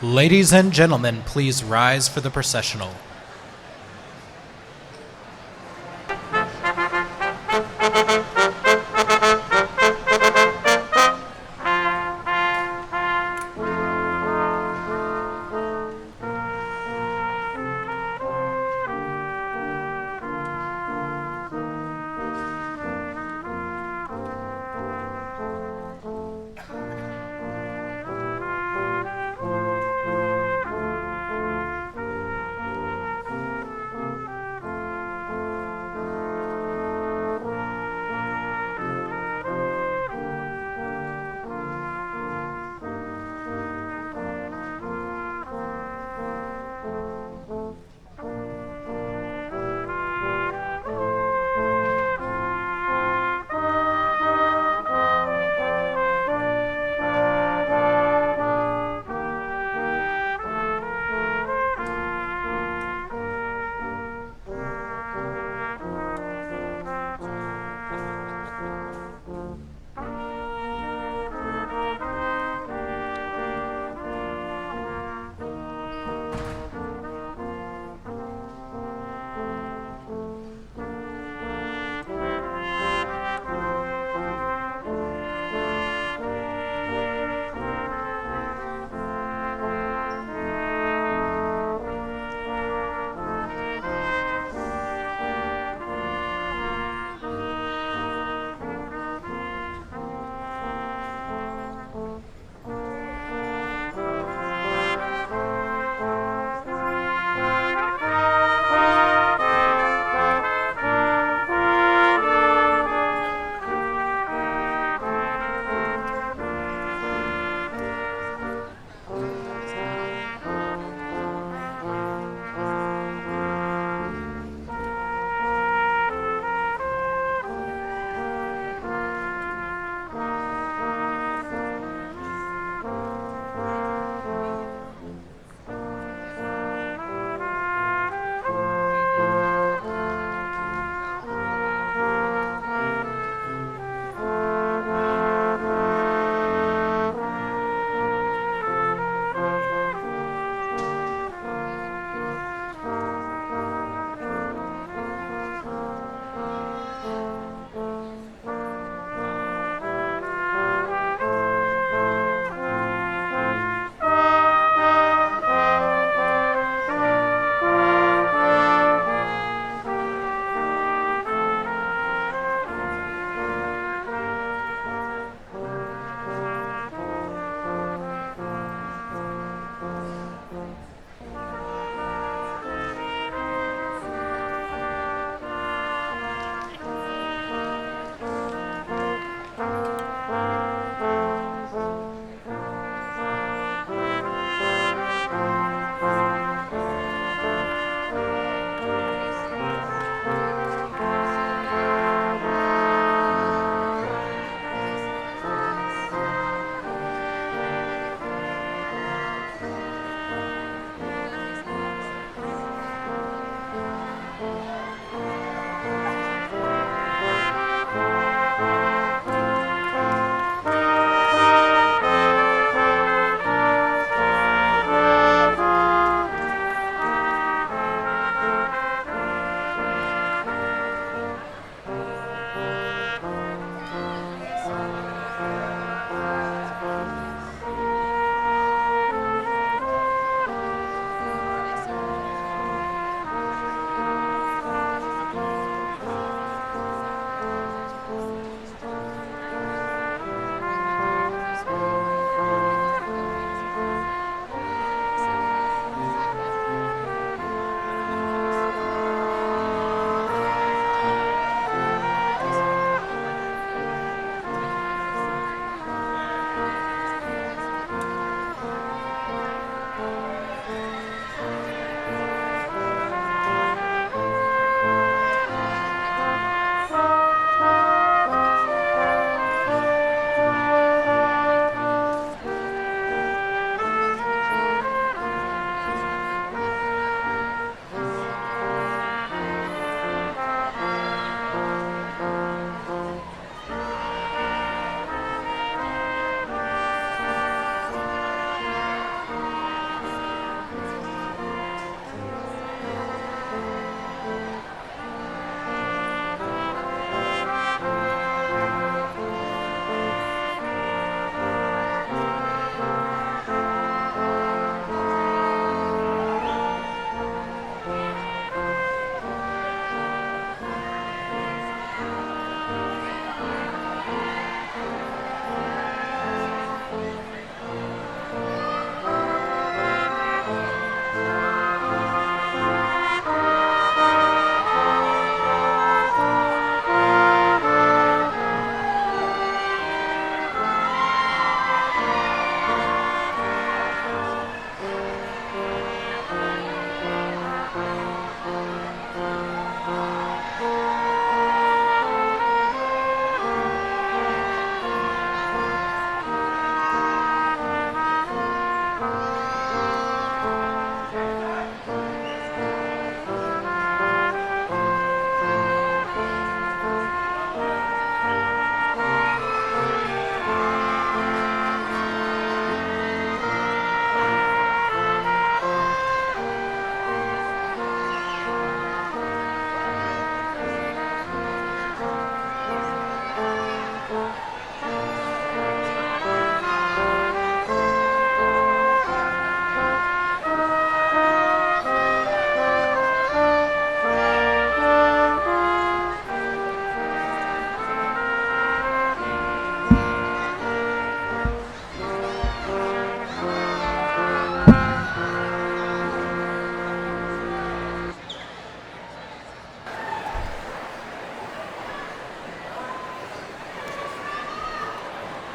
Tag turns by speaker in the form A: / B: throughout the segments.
A: Ladies and gentlemen, please rise for the processional.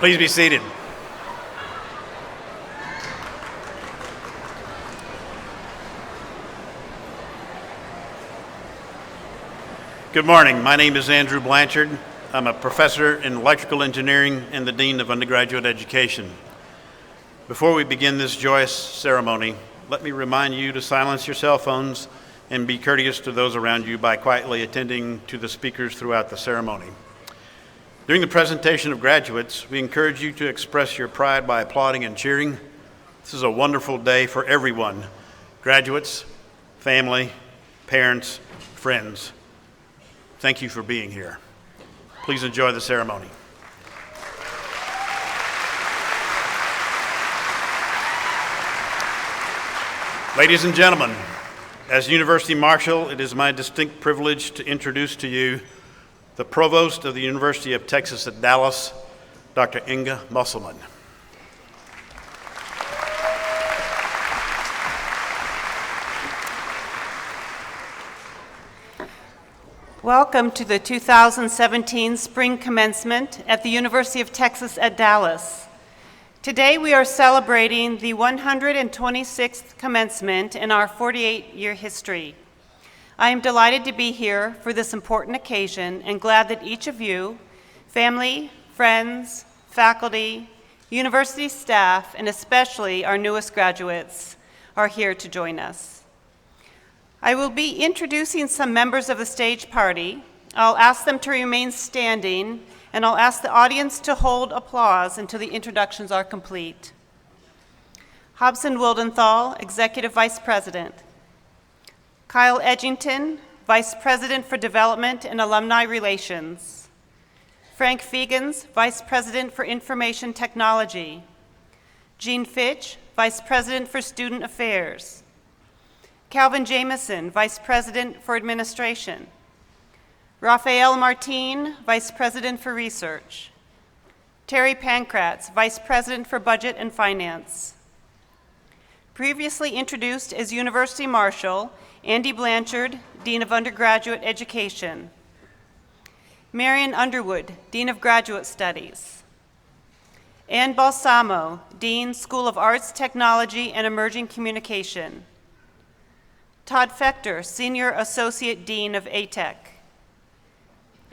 B: Please be seated. Good morning. My name is Andrew Blanchard. I'm a professor in electrical engineering and the dean of undergraduate education. Before we begin this joyous ceremony, let me remind you to silence your cell phones and be courteous to those around you by quietly attending to the speakers throughout the ceremony. During the presentation of graduates, we encourage you to express your pride by applauding and cheering. This is a wonderful day for everyone: graduates, family, parents, friends. Thank you for being here. Please enjoy the ceremony. Ladies and gentlemen, as University Marshal, it is my distinct privilege to introduce to you the Provost of the University of Texas at Dallas, Dr. Inga Musselman.
C: Welcome to the 2017 Spring Commencement at the University of Texas at Dallas. Today we are celebrating the 126th commencement in our 48-year history. I am delighted to be here for this important occasion and glad that each of you, family, friends, faculty, university staff, and especially our newest graduates, are here to join us. I will be introducing some members of the stage party. I'll ask them to remain standing, and I'll ask the audience to hold applause until the introductions are complete. Hobson Wildenthal, Executive Vice President. Kyle Edgington, Vice President for Development and Alumni Relations. Frank Fegans, Vice President for Information Technology. Jean Fitch, Vice President for Student Affairs. Calvin Jameson, Vice President for Administration. Rafael Martin, Vice President for Research. Terry Pankratz, Vice President for Budget and Finance. Previously introduced as University Marshal, Andy Blanchard, Dean of Undergraduate Education. Marian Underwood, Dean of Graduate Studies. Ann Balsamo, Dean, School of Arts, Technology, and Emerging Communication. Todd Fechter, Senior Associate Dean of ATEC.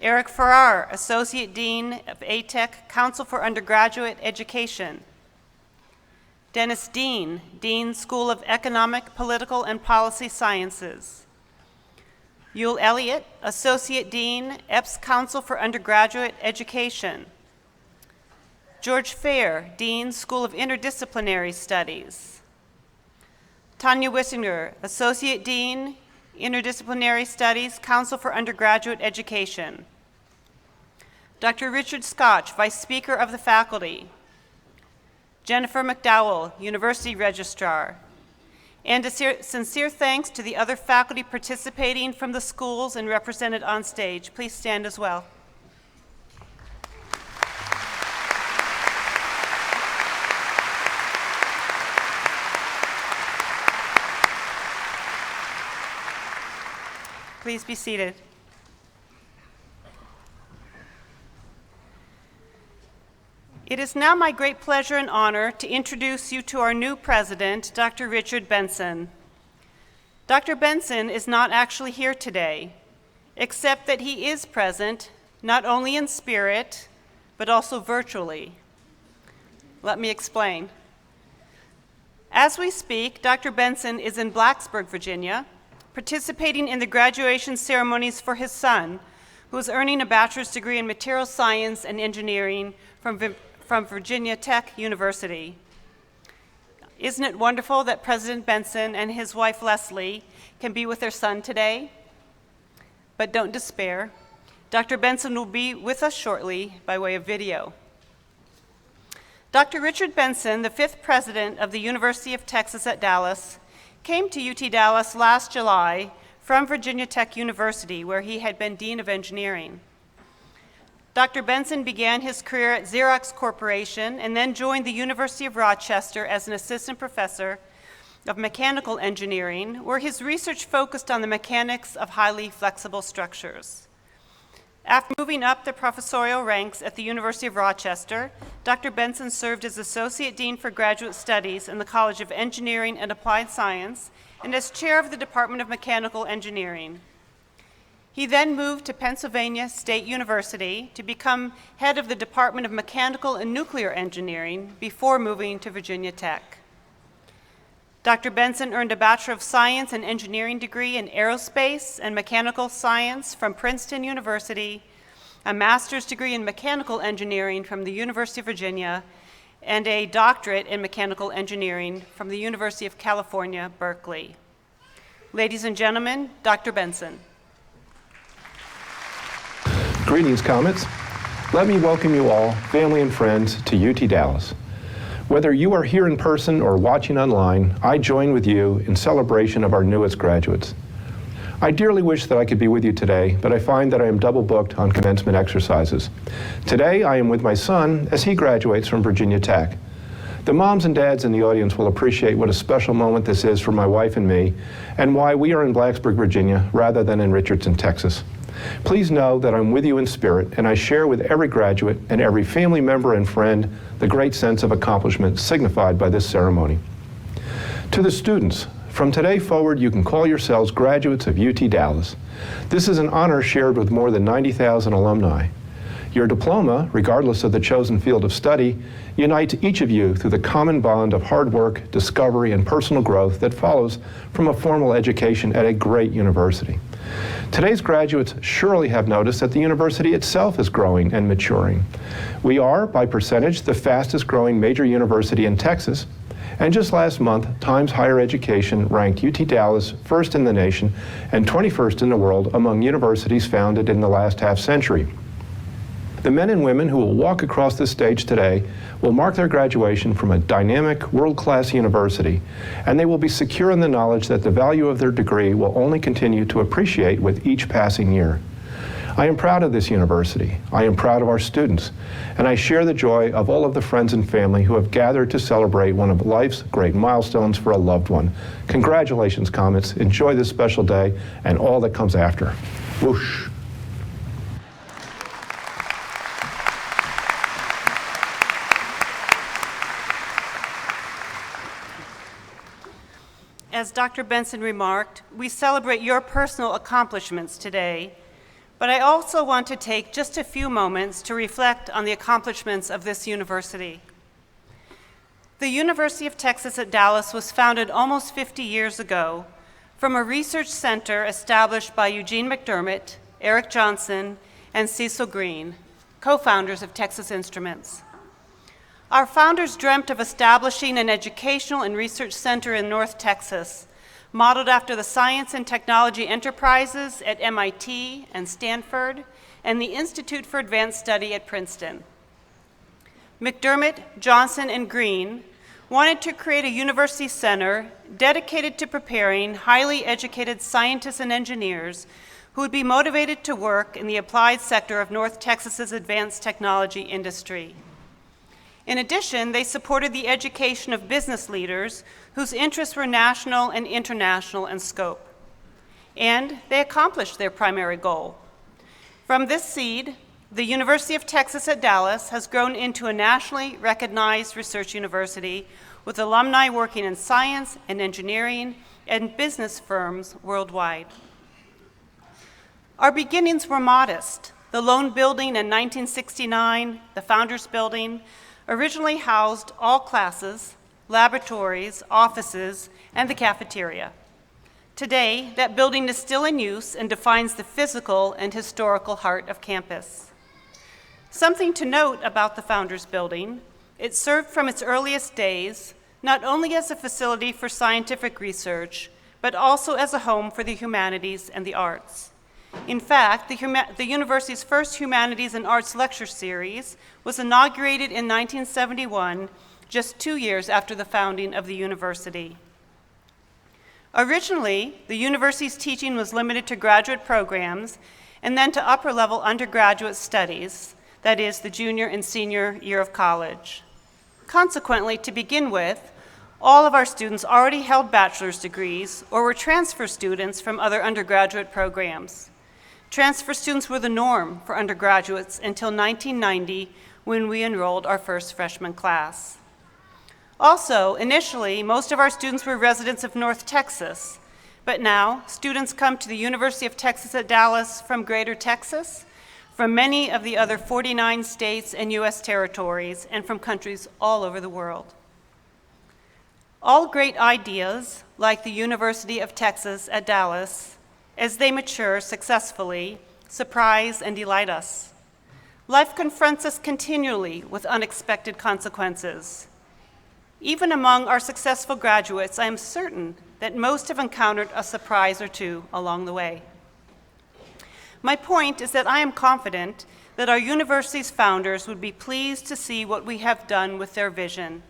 C: Eric Farrar, Associate Dean of ATEC, Council for Undergraduate Education. Dennis Dean, Dean, School of Economic, Political, and Policy Sciences. Yule Elliott, Associate Dean, EPPS, Council for Undergraduate Education. George Fair, Dean, School of Interdisciplinary Studies. Tanya Wissinger, Associate Dean, Interdisciplinary Studies, Council for Undergraduate Education. Dr. Richard Scotch, Vice Speaker of the Faculty. Jennifer McDowell, University Registrar. And a sincere thanks to the other faculty participating from the schools and represented on stage. Please stand as well. Please be seated. It is now my great pleasure and honor to introduce you to our new president, Dr. Richard Benson. Dr. Benson is not actually here today, except that he is present, not only in spirit, but also virtually. Let me explain. As we speak, Dr. Benson is in Blacksburg, Virginia, participating in the graduation ceremonies for his son, who is earning a bachelor's degree in material science and engineering from Virginia Tech University. Isn't it wonderful that President Benson and his wife Leslie can be with their son today? But don't despair. Dr. Benson will be with us shortly by way of video. Dr. Richard Benson, the 5th president of the University of Texas at Dallas, came to UT Dallas last July from Virginia Tech University, where he had been Dean of Engineering. Dr. Benson began his career at Xerox Corporation and then joined the University of Rochester as an assistant professor of mechanical engineering, where his research focused on the mechanics of highly flexible structures. After moving up the professorial ranks at the University of Rochester, Dr. Benson served as Associate Dean for Graduate Studies in the College of Engineering and Applied Science and as Chair of the Department of Mechanical Engineering. He then moved to Pennsylvania State University to become head of the Department of Mechanical and Nuclear Engineering before moving to Virginia Tech. Dr. Benson earned a Bachelor of Science and Engineering degree in Aerospace and Mechanical Science from Princeton University, a master's degree in Mechanical Engineering from the University of Virginia, and a doctorate in Mechanical Engineering from the University of California, Berkeley. Ladies and gentlemen, Dr. Benson.
D: Greetings, Comets. Let me welcome you all, family and friends, to UT Dallas. Whether you are here in person or watching online, I join with you in celebration of our newest graduates. I dearly wish that I could be with you today, but I find that I am double booked on commencement exercises. Today, I am with my son as he graduates from Virginia Tech. The moms and dads in the audience will appreciate what a special moment this is for my wife and me, and why we are in Blacksburg, Virginia, rather than in Richardson, Texas. Please know that I'm with you in spirit, and I share with every graduate and every family member and friend the great sense of accomplishment signified by this ceremony. To the students, from today forward, you can call yourselves graduates of UT Dallas. This is an honor shared with more than 90,000 alumni. Your diploma, regardless of the chosen field of study, unites each of you through the common bond of hard work, discovery, and personal growth that follows from a formal education at a great university. Today's graduates surely have noticed that the university itself is growing and maturing. We are, by percentage, the fastest growing major university in Texas, and just last month, Times Higher Education ranked UT Dallas first in the nation and 21st in the world among universities founded in the last half century. The men and women who will walk across this stage today will mark their graduation from a dynamic, world-class university, and they will be secure in the knowledge that the value of their degree will only continue to appreciate with each passing year. I am proud of this university. I am proud of our students, and I share the joy of all of the friends and family who have gathered to celebrate one of life's great milestones for a loved one. Congratulations, Comets. Enjoy this special day and all that comes after. Whoosh.
C: As Dr. Benson remarked, we celebrate your personal accomplishments today, but I also want to take just a few moments to reflect on the accomplishments of this university. The University of Texas at Dallas was founded almost 50 years ago from a research center established by Eugene McDermott, Eric Johnson, and Cecil Green, co-founders of Texas Instruments. Our founders dreamt of establishing an educational and research center in North Texas, modeled after the science and technology enterprises at MIT and Stanford, and the Institute for Advanced Study at Princeton. McDermott, Johnson, and Green wanted to create a university center dedicated to preparing highly educated scientists and engineers who would be motivated to work in the applied sector of North Texas's advanced technology industry. In addition, they supported the education of business leaders whose interests were national and international in scope. And they accomplished their primary goal. From this seed, the University of Texas at Dallas has grown into a nationally recognized research university with alumni working in science and engineering and business firms worldwide. Our beginnings were modest. The lone building in 1969, the Founders Building, originally housed all classes, laboratories, offices, and the cafeteria. Today, that building is still in use and defines the physical and historical heart of campus. Something to note about the Founders Building, it served from its earliest days not only as a facility for scientific research, but also as a home for the humanities and the arts. In fact, the university's first Humanities and Arts lecture series was inaugurated in 1971, just 2 years after the founding of the university. Originally, the university's teaching was limited to graduate programs and then to upper-level undergraduate studies, that is, the junior and senior year of college. Consequently, to begin with, all of our students already held bachelor's degrees or were transfer students from other undergraduate programs. Transfer students were the norm for undergraduates until 1990, when we enrolled our first freshman class. Also, initially, most of our students were residents of North Texas, but now students come to the University of Texas at Dallas from Greater Texas, from many of the other 49 states and U.S. territories, and from countries all over the world. All great ideas, like the University of Texas at Dallas, as they mature successfully, surprise and delight us. Life confronts us continually with unexpected consequences. Even among our successful graduates, I am certain that most have encountered a surprise or two along the way. My point is that I am confident that our university's founders would be pleased to see what we have done with their vision.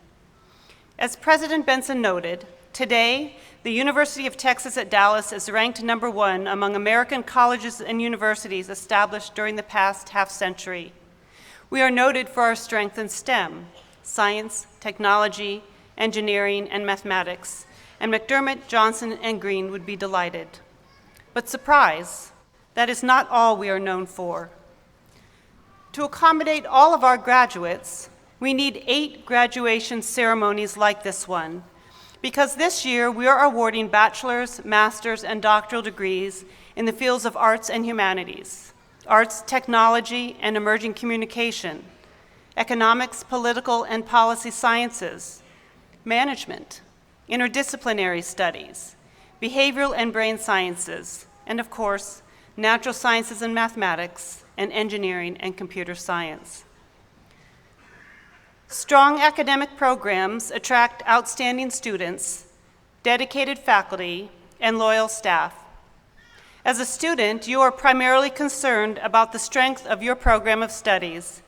C: As President Benson noted, today, the University of Texas at Dallas is ranked number 1 among American colleges and universities established during the past half-century. We are noted for our strength in STEM, science, technology, engineering, and mathematics, and McDermott, Johnson, and Green would be delighted. But surprise, that is not all we are known for. To accommodate all of our graduates, we need 8 graduation ceremonies like this one, because this year we are awarding bachelor's, master's, and doctoral degrees in the fields of arts and humanities, arts, technology, and emerging communication, economics, political and policy sciences, management, interdisciplinary studies, behavioral and brain sciences, and of course, natural sciences and mathematics, and engineering and computer science. Strong academic programs attract outstanding students, dedicated faculty, and loyal staff. As a student, you are primarily concerned about the strength of your program of studies.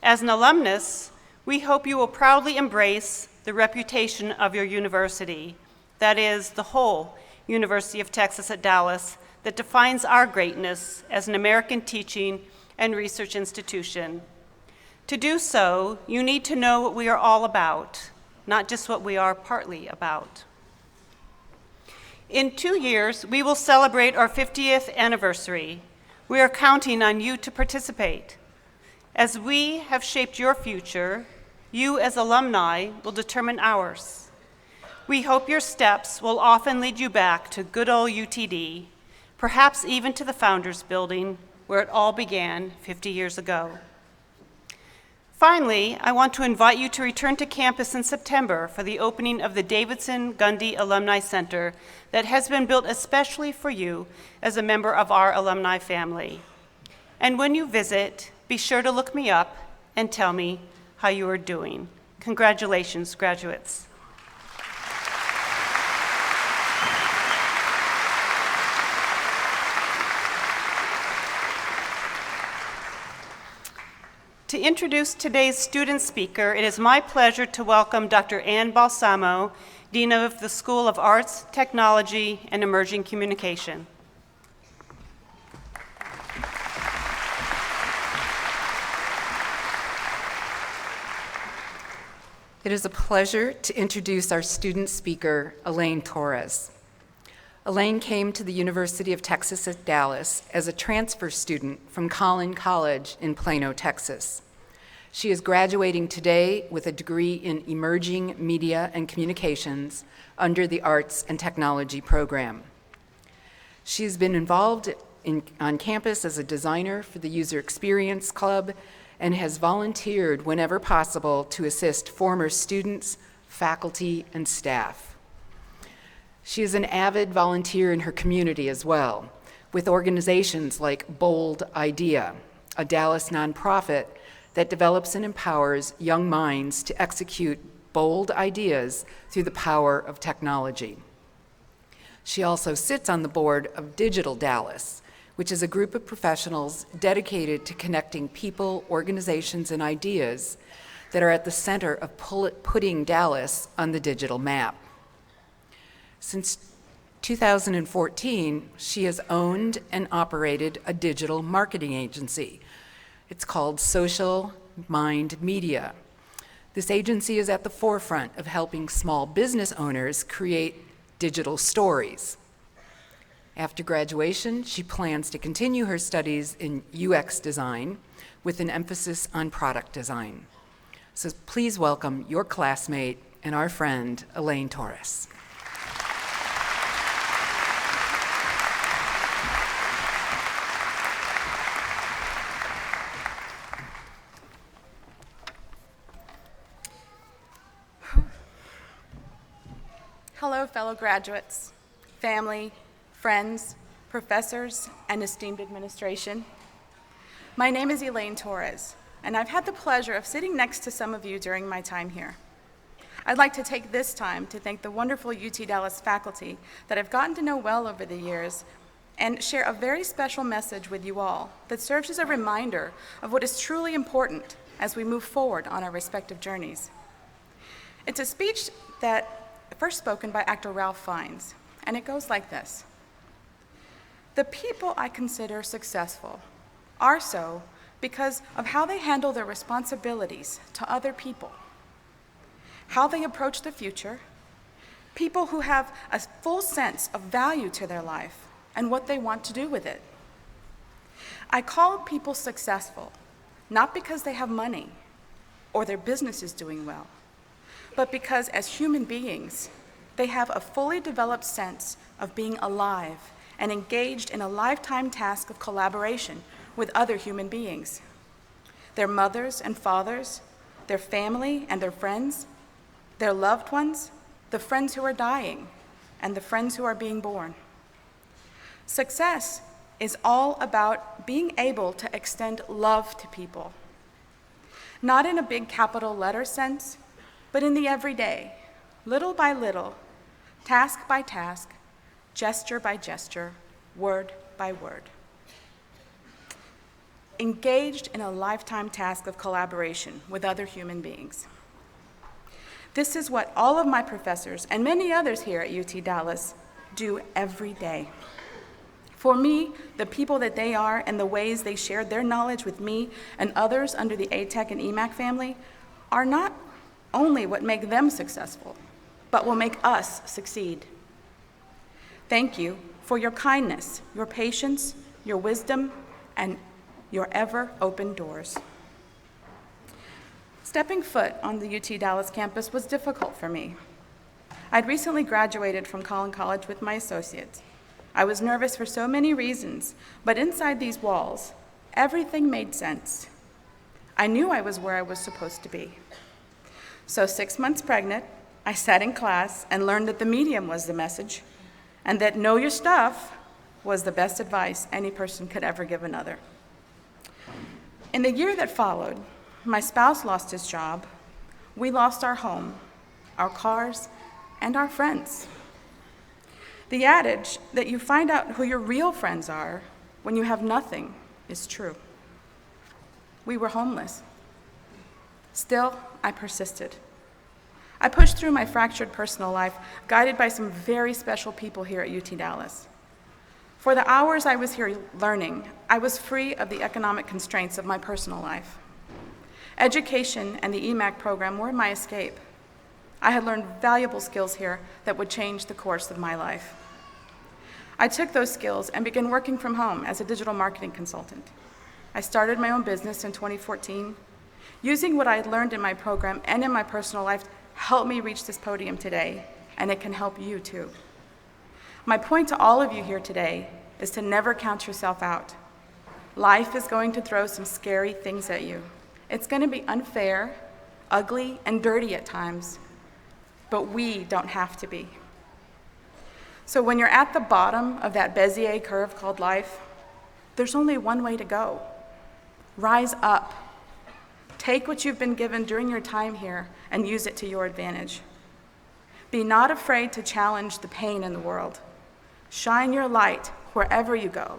C: As an alumnus, we hope you will proudly embrace the reputation of your university, that is, the whole University of Texas at Dallas, that defines our greatness as an American teaching and research institution. To do so, you need to know what we are all about, not just what we are partly about. In 2 years, we will celebrate our 50th anniversary. We are counting on you to participate. As we have shaped your future, you as alumni will determine ours. We hope your steps will often lead you back to good old UTD, perhaps even to the Founders Building, where it all began 50 years ago. Finally, I want to invite you to return to campus in September for the opening of the Davidson Gundy Alumni Center that has been built especially for you as a member of our alumni family. And when you visit, be sure to look me up and tell me how you are doing. Congratulations, graduates. To introduce today's student speaker, it is my pleasure to welcome Dr. Ann Balsamo, Dean of the School of Arts, Technology, and Emerging Communication.
E: It is a pleasure to introduce our student speaker, Elaine Torres. Elaine came to the University of Texas at Dallas as a transfer student from Collin College in Plano, Texas. She is graduating today with a degree in Emerging Media and Communications under the Arts and Technology program. She has been involved on campus as a designer for the User Experience Club and has volunteered whenever possible to assist former students, faculty, and staff. She is an avid volunteer in her community as well, with organizations like Bold Idea, a Dallas nonprofit that develops and empowers young minds to execute bold ideas through the power of technology. She also sits on the board of Digital Dallas, which is a group of professionals dedicated to connecting people, organizations, and ideas that are at the center of putting Dallas on the digital map. Since 2014, she has owned and operated a digital marketing agency. It's called Social Mind Media. This agency is at the forefront of helping small business owners create digital stories. After graduation, she plans to continue her studies in UX design with an emphasis on product design. So please welcome your classmate and our friend, Elaine Torres.
F: Hello, fellow graduates, family, friends, professors, and esteemed administration. My name is Elaine Torres, and I've had the pleasure of sitting next to some of you during my time here. I'd like to take this time to thank the wonderful UT Dallas faculty that I've gotten to know well over the years and share a very special message with you all that serves as a reminder of what is truly important as we move forward on our respective journeys. It's a speech that first spoken by actor Ralph Fiennes, and it goes like this. The people I consider successful are so because of how they handle their responsibilities to other people, how they approach the future, people who have a full sense of value to their life and what they want to do with it. I call people successful not because they have money or their business is doing well, but because as human beings, they have a fully developed sense of being alive and engaged in a lifetime task of collaboration with other human beings. Their mothers and fathers, their family and their friends, their loved ones, the friends who are dying, and the friends who are being born. Success is all about being able to extend love to people, not in a big capital letter sense, but in the everyday, little by little, task by task, gesture by gesture, word by word. Engaged in a lifetime task of collaboration with other human beings. This is what all of my professors and many others here at UT Dallas do every day. For me, the people that they are and the ways they shared their knowledge with me and others under the ATEC and EMAC family are not only what make them successful, but will make us succeed. Thank you for your kindness, your patience, your wisdom, and your ever open doors. Stepping foot on the UT Dallas campus was difficult for me. I'd recently graduated from Collin College with my associates. I was nervous for so many reasons, but inside these walls, everything made sense. I knew I was where I was supposed to be. So 6 months pregnant, I sat in class and learned that the medium was the message, and that know your stuff was the best advice any person could ever give another. In the year that followed, my spouse lost his job, we lost our home, our cars, and our friends. The adage that you find out who your real friends are when you have nothing is true. We were homeless. Still, I persisted. I pushed through my fractured personal life, guided by some very special people here at UT Dallas. For the hours I was here learning, I was free of the economic constraints of my personal life. Education and the EMAC program were my escape. I had learned valuable skills here that would change the course of my life. I took those skills and began working from home as a digital marketing consultant. I started my own business in 2014. Using what I had learned in my program and in my personal life helped me reach this podium today, and it can help you too. My point to all of you here today is to never count yourself out. Life is going to throw some scary things at you. It's going to be unfair, ugly, and dirty at times, but we don't have to be. So when you're at the bottom of that Bezier curve called life, there's only one way to go. Rise up. Take what you've been given during your time here and use it to your advantage. Be not afraid to challenge the pain in the world. Shine your light wherever you go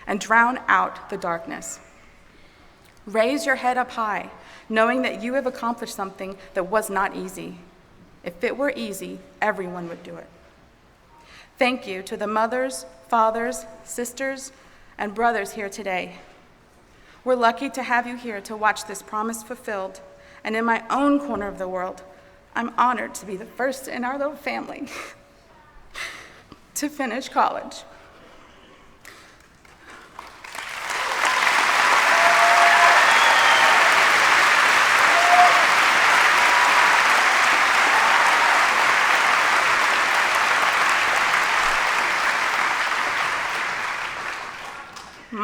F: and drown out the darkness. Raise your head up high, knowing that you have accomplished something that was not easy. If it were easy, everyone would do it. Thank you to the mothers, fathers, sisters, and brothers here today. We're lucky to have you here to watch this promise fulfilled, and in my own corner of the world, I'm honored to be the first in our little family to finish college.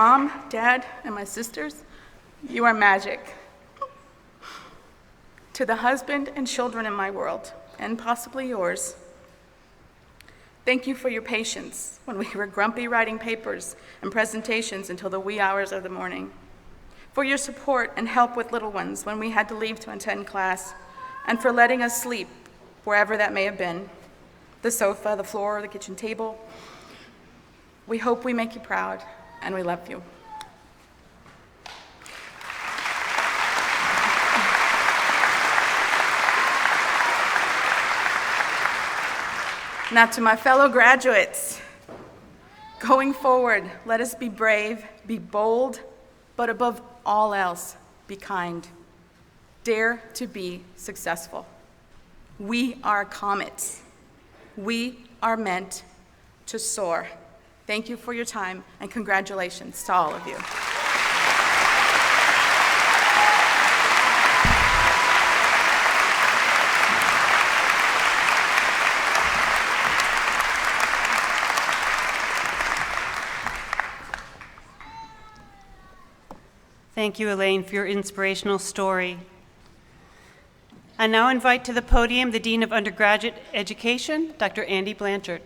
F: Mom, Dad, and my sisters, you are magic. To the husband and children in my world, and possibly yours, thank you for your patience when we were grumpy writing papers and presentations until the wee hours of the morning, for your support and help with little ones when we had to leave to attend class, and for letting us sleep wherever that may have been, the sofa, the floor, the kitchen table. We hope we make you proud, and we love you. Now to my fellow graduates, going forward, let us be brave, be bold, but above all else, be kind. Dare to be successful. We are comets. We are meant to soar. Thank you for your time, and congratulations to all of you.
C: Thank you, Elaine, for your inspirational story. I now invite to the podium the Dean of Undergraduate Education, Dr. Andy Blanchard.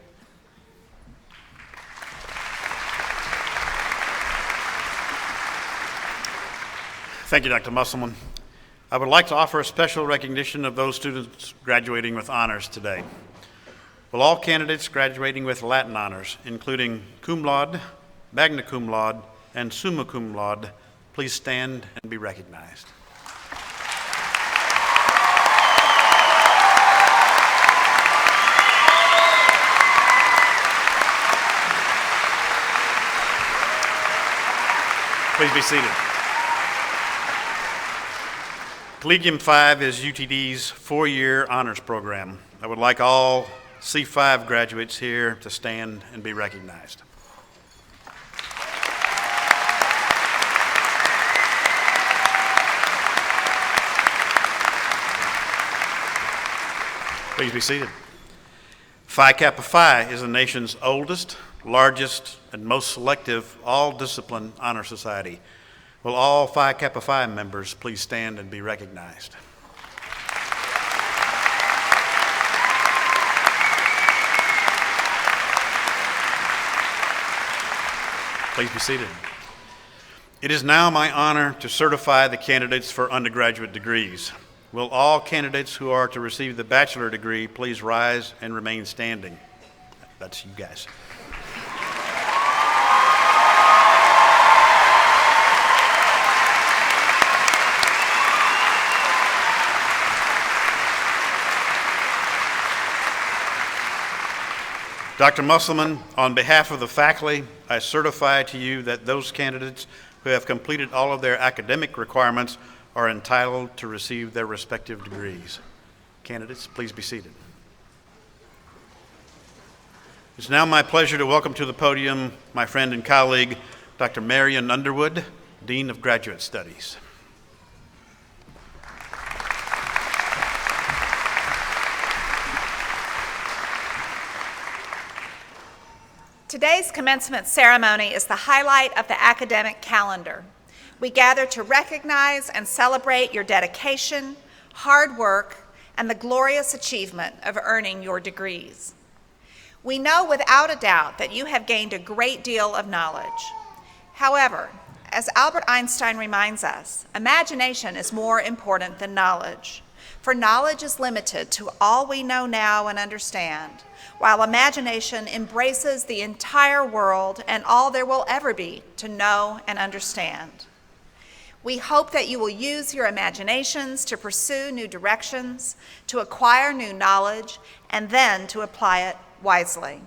B: Thank you, Dr. Musselman. I would like to offer a special recognition of those students graduating with honors today. Will all candidates graduating with Latin honors, including cum laude, magna cum laude, and summa cum laude, please stand and be recognized. Please be seated. Collegium 5 is UTD's four-year honors program. I would like all C5 graduates here to stand and be recognized. Please be seated. Phi Kappa Phi is the nation's oldest, largest, and most selective all-discipline honor society. Will all Phi Kappa Phi members please stand and be recognized? Please be seated. It is now my honor to certify the candidates for undergraduate degrees. Will all candidates who are to receive the bachelor degree please rise and remain standing? That's you guys. Dr. Musselman, on behalf of the faculty, I certify to you that those candidates who have completed all of their academic requirements are entitled to receive their respective degrees. Candidates, please be seated. It's now my pleasure to welcome to the podium my friend and colleague, Dr. Marian Underwood, Dean of Graduate Studies.
G: Today's commencement ceremony is the highlight of the academic calendar. We gather to recognize and celebrate your dedication, hard work, and the glorious achievement of earning your degrees. We know without a doubt that you have gained a great deal of knowledge. However, as Albert Einstein reminds us, imagination is more important than knowledge, for knowledge is limited to all we know now and understand, while imagination embraces the entire world and all there will ever be to know and understand. We hope that you will use your imaginations to pursue new directions, to acquire new knowledge, and then to apply it wisely.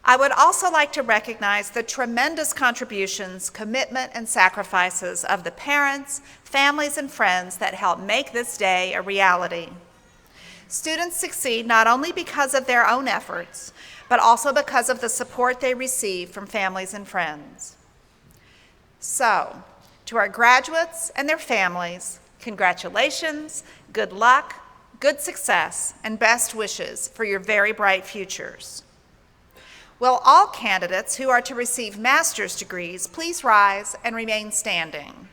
G: I would also like to recognize the tremendous contributions, commitment, and sacrifices of the parents, families, and friends that help make this day a reality. Students succeed not only because of their own efforts, but also because of the support they receive from families and friends. So, to our graduates and their families, congratulations, good luck, good success, and best wishes for your very bright futures. Will all candidates who are to receive master's degrees please rise and remain standing?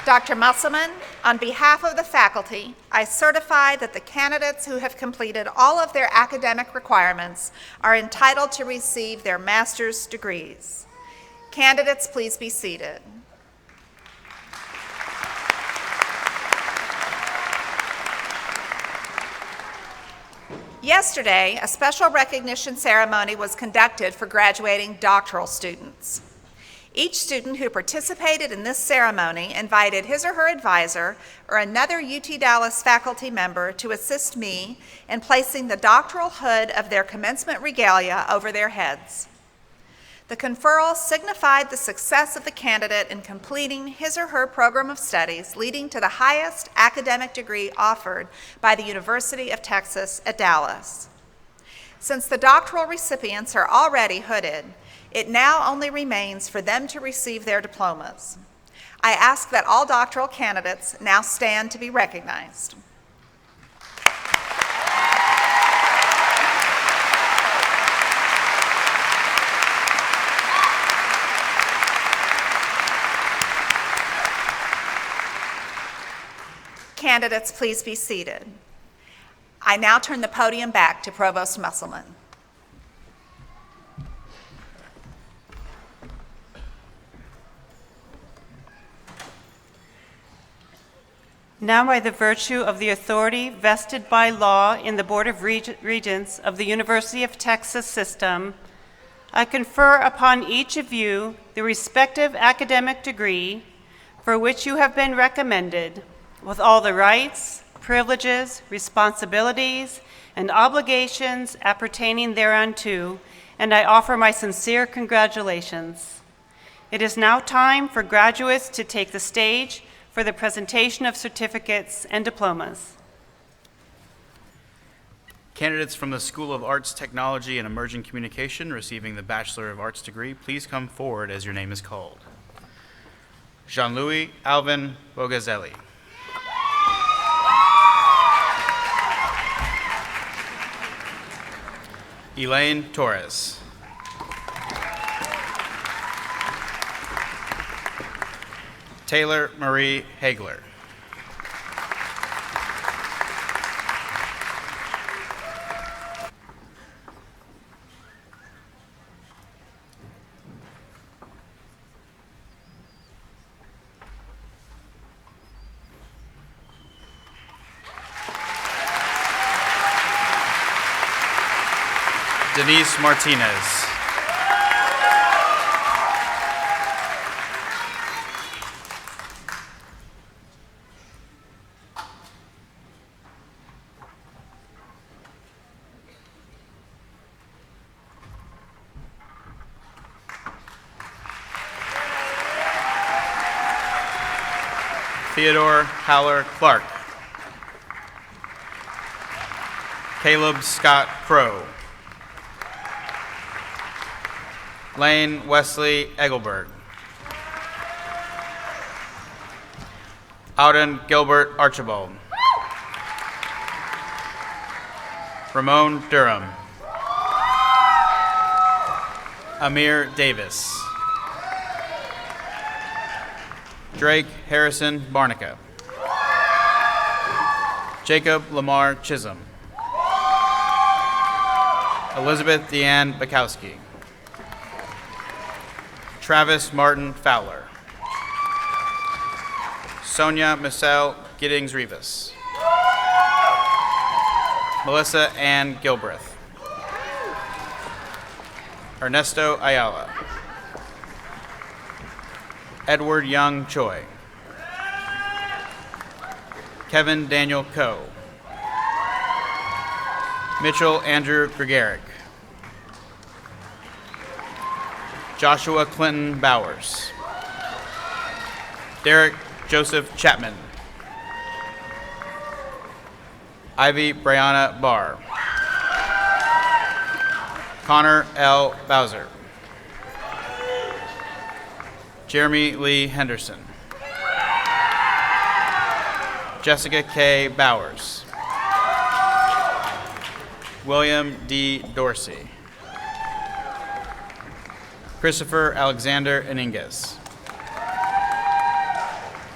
G: Dr. Musselman, on behalf of the faculty, I certify that the candidates who have completed all of their academic requirements are entitled to receive their master's degrees. Candidates, please be seated. Yesterday, a special recognition ceremony was conducted for graduating doctoral students. Each student who participated in this ceremony invited his or her advisor or another UT Dallas faculty member to assist me in placing the doctoral hood of their commencement regalia over their heads. The conferral signified the success of the candidate in completing his or her program of studies, leading to the highest academic degree offered by the University of Texas at Dallas. Since the doctoral recipients are already hooded, it now only remains for them to receive their diplomas. I ask that all doctoral candidates now stand to be recognized. Candidates, please be seated. I now turn the podium back to Provost Musselman.
C: Now, by the virtue of the authority vested by law in the Board of Regents of the University of Texas System, I confer upon each of you the respective academic degree for which you have been recommended, with all the rights, privileges, responsibilities, and obligations appertaining thereunto, and I offer my sincere congratulations. It is now time for graduates to take the stage for the presentation of certificates and diplomas.
H: Candidates from the School of Arts, Technology, and Emerging Communication receiving the Bachelor of Arts degree, please come forward as your name is called. Jean-Louis Alvin Bogazelli. Elaine Torres. Taylor Marie Hagler. Denise Martinez. Theodore Haller Clark. Caleb Scott Crow. Lane Wesley Egelberg. Auden Gilbert Archibald. Ramon Durham. Amir Davis. Drake Harrison Barnica. Jacob Lamar Chisholm. Elizabeth Deanne Bukowski. Travis Martin Fowler. Sonia Michelle Giddings Rivas. Melissa Ann Gilbreth. Ernesto Ayala. Edward Young Choi. Kevin Daniel Coe. Mitchell Andrew Gregaric. Joshua Clinton Bowers. Derek Joseph Chapman. Ivy Brianna Barr. Connor L. Bowser. Jeremy Lee Henderson. Jessica K. Bowers. William D. Dorsey. Christopher Alexander Ininguez.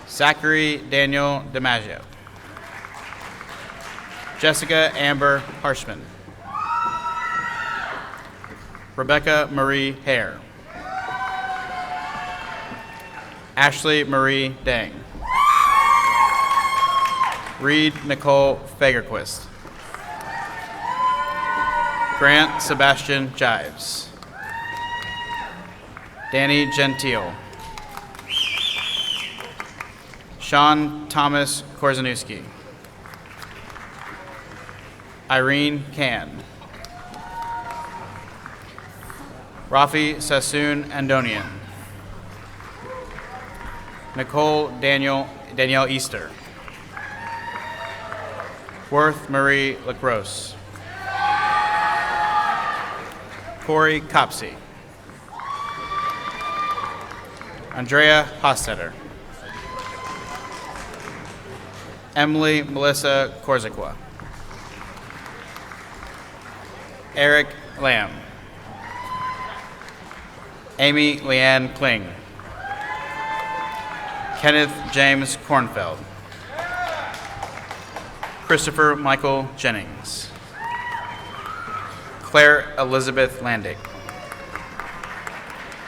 H: Zachary Daniel DiMaggio. Jessica Amber Harshman. Rebecca Marie Hare. Ashley Marie Dang. Reed Nicole Fagerquist. Grant Sebastian Jives. Danny Gentile. Sean Thomas Korzeniewski. Irene Can. Rafi Sassoon Andonian. Nicole Danielle Easter. Worth Marie Lacrosse. Corey Copsey. Andrea Hostetter. Emily Melissa Korziqua. Eric Lamb. Amy Leanne Kling. Kenneth James Kornfeld. Christopher Michael Jennings. Claire Elizabeth Landig.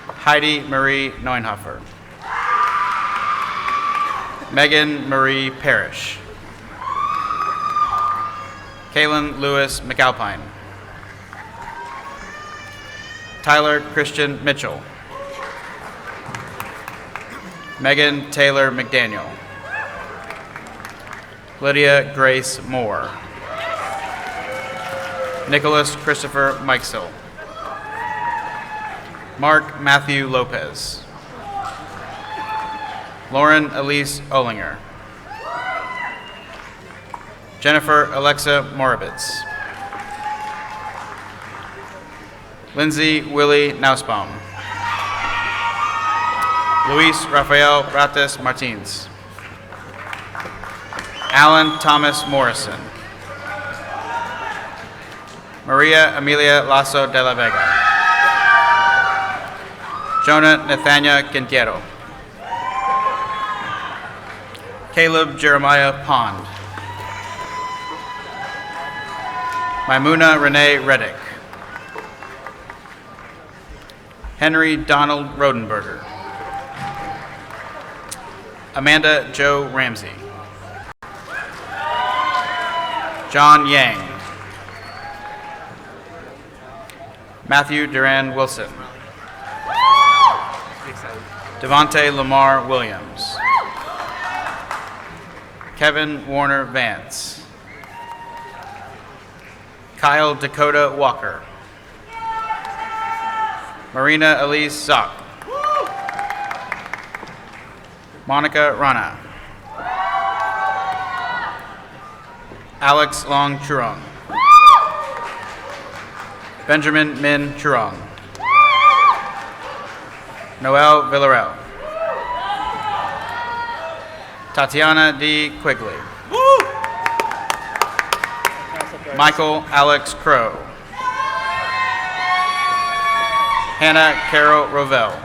H: Heidi Marie Neunhofer. Megan Marie Parrish. Kaylin Lewis McAlpine. Tyler Christian Mitchell. Megan Taylor McDaniel. Lydia Grace Moore. Nicholas Christopher Mikesell. Mark Matthew Lopez. Lauren Elise Olinger. Jennifer Alexa Moravitz. Lindsay Willie Nausbaum. Luis Rafael Rates Martins. Alan Thomas Morrison. Maria Amelia Lasso de la Vega. Jonah Nathania Quintiero. Caleb Jeremiah Pond. Maimuna Renee Reddick. Henry Donald Rodenberger. Amanda Jo Ramsey. John Yang. Matthew Duran Wilson. Devontae Lamar Williams. Kevin Warner Vance. Kyle Dakota Walker. Marina Elise Zock. Monica Rana. Alex Long Churong. Benjamin Min Churong. Noel Villarreal. Tatiana D. Quigley. Michael Alex Crow. Hannah Carol Rovell.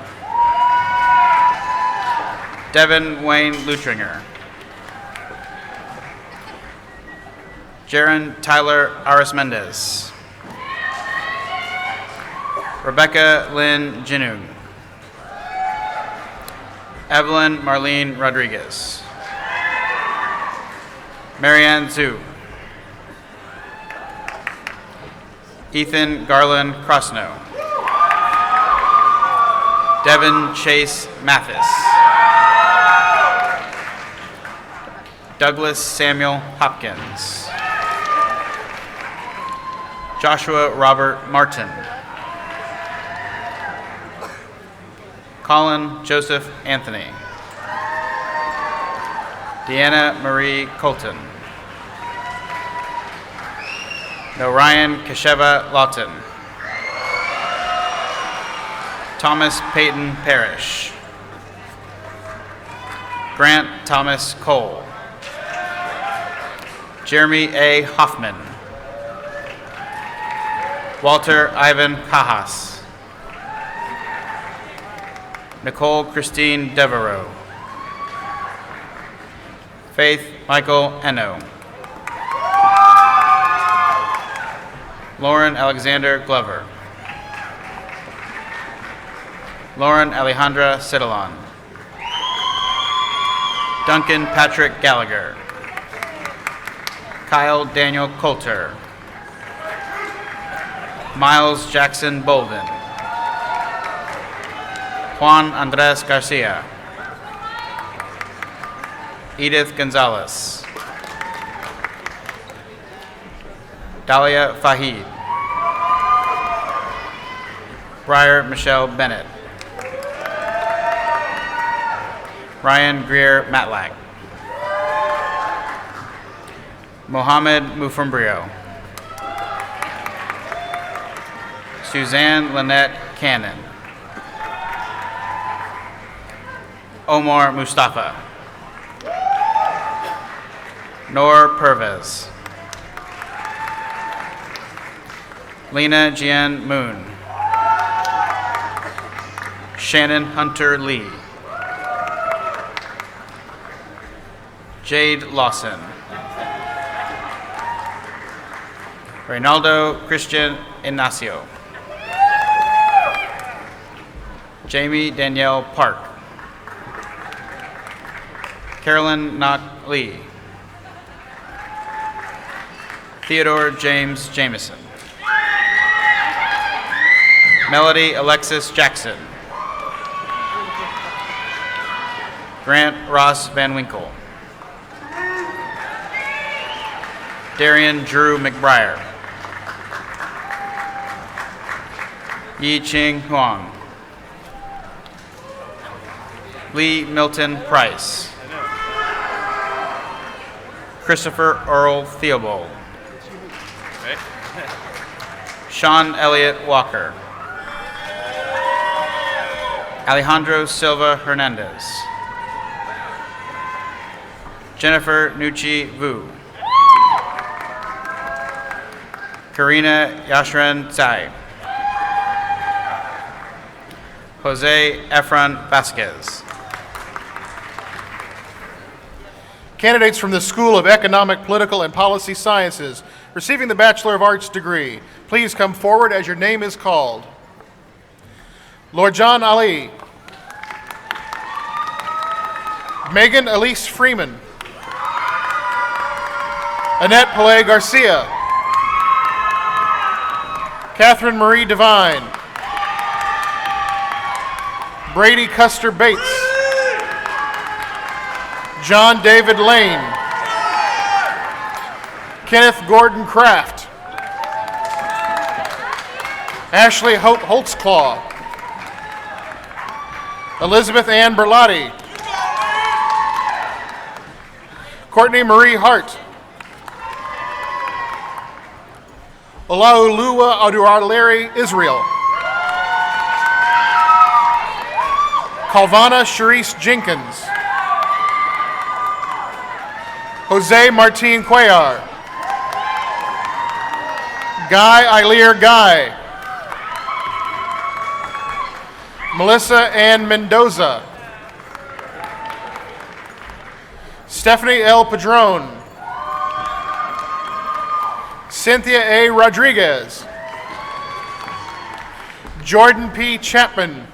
H: Devin Wayne Lutringer. Jaron Tyler Aris Mendez. Rebecca Lynn Jinoon. Evelyn Marlene Rodriguez. Marianne Zhu. Ethan Garland Crossnow. Devin Chase Mathis. Douglas Samuel Hopkins. Joshua Robert Martin. Colin Joseph Anthony. Deanna Marie Colton. Norian Kasheva Lawton. Thomas Peyton Parrish. Grant Thomas Cole. Jeremy A. Hoffman. Walter Ivan Cajas. Nicole Christine Devereaux. Faith Michael Eno. Lauren Alexander Glover. Lauren Alejandra Citalon. Duncan Patrick Gallagher. Kyle Daniel Coulter. Miles Jackson Bolden. Juan Andres Garcia. Edith Gonzalez. Dalia Fahid. Briar Michelle Bennett. Ryan Greer Matlack. Mohammed Mufumbrio. Suzanne Lynette Cannon. Omar Mustafa. Noor Pervez. Lena Jian Moon. Shannon Hunter Lee. Jade Lawson. Reynaldo Christian Ignacio. Jamie Danielle Park. Carolyn Knock Lee. Theodore James Jameson. Melody Alexis Jackson. Grant Ross Van Winkle. Darian Drew McBriar. Yi Ching Huang. Lee Milton Price. Christopher Earl Theobald. Sean Elliott Walker. Alejandro Silva Hernandez. Jennifer Nucci Vu. Karina Yashran Tsai. Jose Efron Vasquez.
I: Candidates from the School of Economic, Political, and Policy Sciences receiving the Bachelor of Arts degree, please come forward as your name is called. Lorjan Ali. Megan Elise Freeman. Annette Pillay Garcia. Catherine Marie Devine. Brady Custer Bates. John David Lane. Kenneth Gordon Kraft. Ashley Hope Holtzclaw. Elizabeth Ann Berlotti. Courtney Marie Hart. Olaoluwa Oduarleri Israel. Calvana Sharice Jenkins. Jose Martin Cuellar. Guy Eilear Guy. Melissa Ann Mendoza. Stephanie L. Padron. Cynthia A. Rodriguez. Jordan P. Chapman.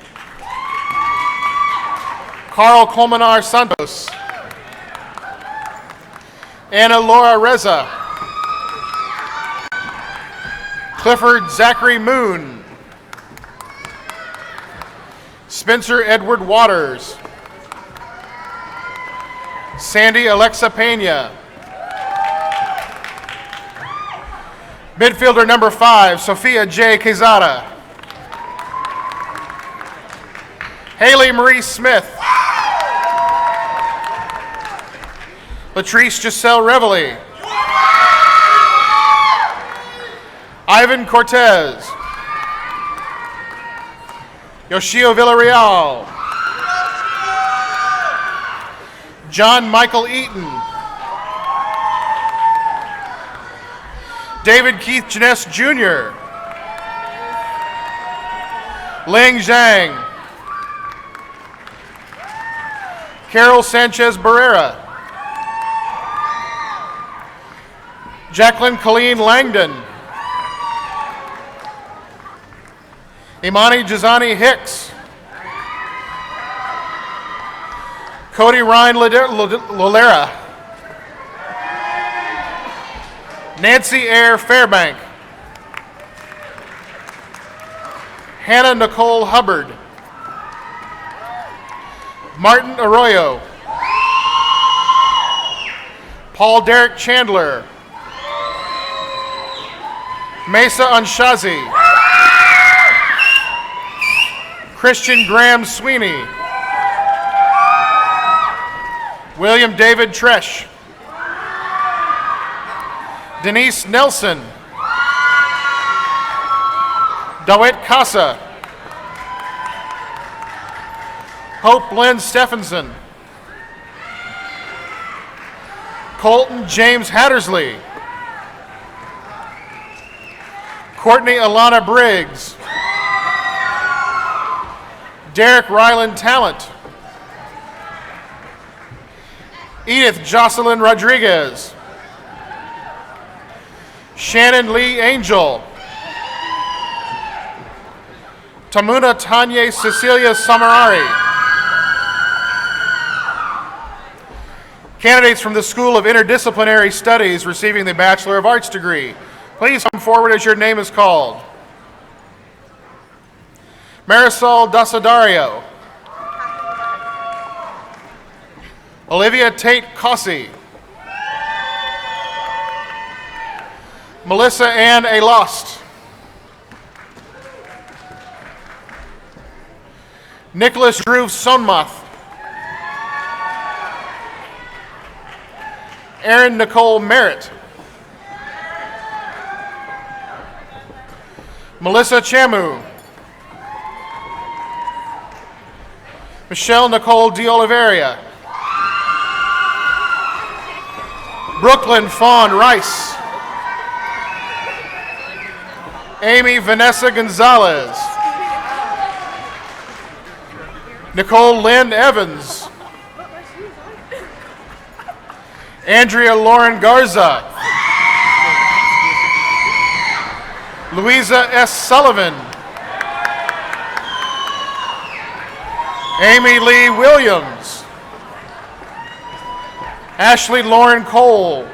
I: Carl Colmenar Santos. Anna Laura Reza. Clifford Zachary Moon. Spencer Edward Waters. Sandy Alexa Pena. Midfielder number 5, Sophia J. Quezada. Haley Marie Smith. Latrice Giselle Reveille. Ivan Cortez. Yoshio Villarreal. John Michael Eaton. David Keith Janess Jr. Ling Zhang. Carol Sanchez Barrera. Jacqueline Colleen Langdon. Imani Jazani Hicks. Cody Ryan Lolera. Nancy Air Fairbank. Hannah Nicole Hubbard. Martin Arroyo. Paul Derek Chandler. Mesa Anshazi. Christian Graham Sweeney. William David Tresh. Denise Nelson. Dawit Casa. Hope Lynn Stephenson. Colton James Hattersley. Courtney Alana Briggs. Derek Ryland Talent. Edith Jocelyn Rodriguez. Shannon Lee Angel. Tamuna Tanya Cecilia Samarari. Candidates from the School of Interdisciplinary Studies receiving the Bachelor of Arts degree, please come forward as your name is called. Marisol Dasadario. Olivia Tate Cossey. Melissa Ann Alost. Nicholas Drew Sonmoth. Erin Nicole Merritt. Melissa Chamu. Michelle Nicole De Oliveira. Brooklyn Fawn Rice. Amy Vanessa Gonzalez. Nicole Lynn Evans. Andrea Lauren Garza. Louisa S. Sullivan. Amy Lee Williams. Ashley Lauren Cole.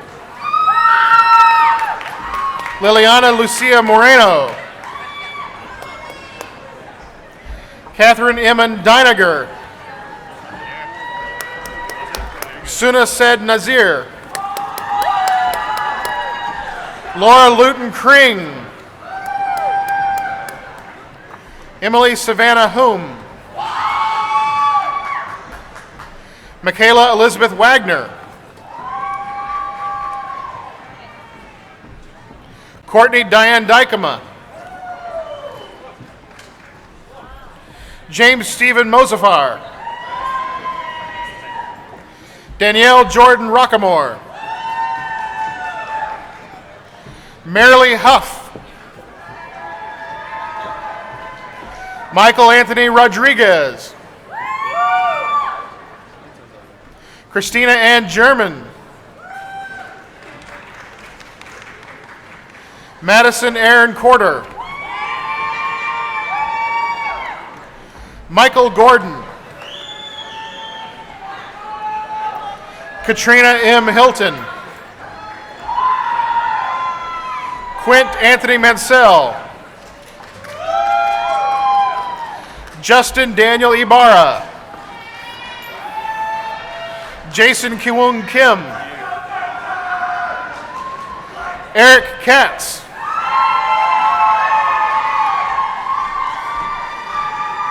I: Liliana Lucia Moreno. Catherine Eman Dinager. Suna Said Nazir. Laura Luton Kring. Emily Savannah Hume. Michaela Elizabeth Wagner. Courtney Diane Dykema. James Stephen Mosafar. Danielle Jordan Rockamore. Marilee Huff. Michael Anthony Rodriguez. Christina Ann German. Madison Aaron Corder. Michael Gordon. Katrina M. Hilton. Quint Anthony Mansell. Justin Daniel Ibarra. Jason Kiwoong Kim. Eric Katz.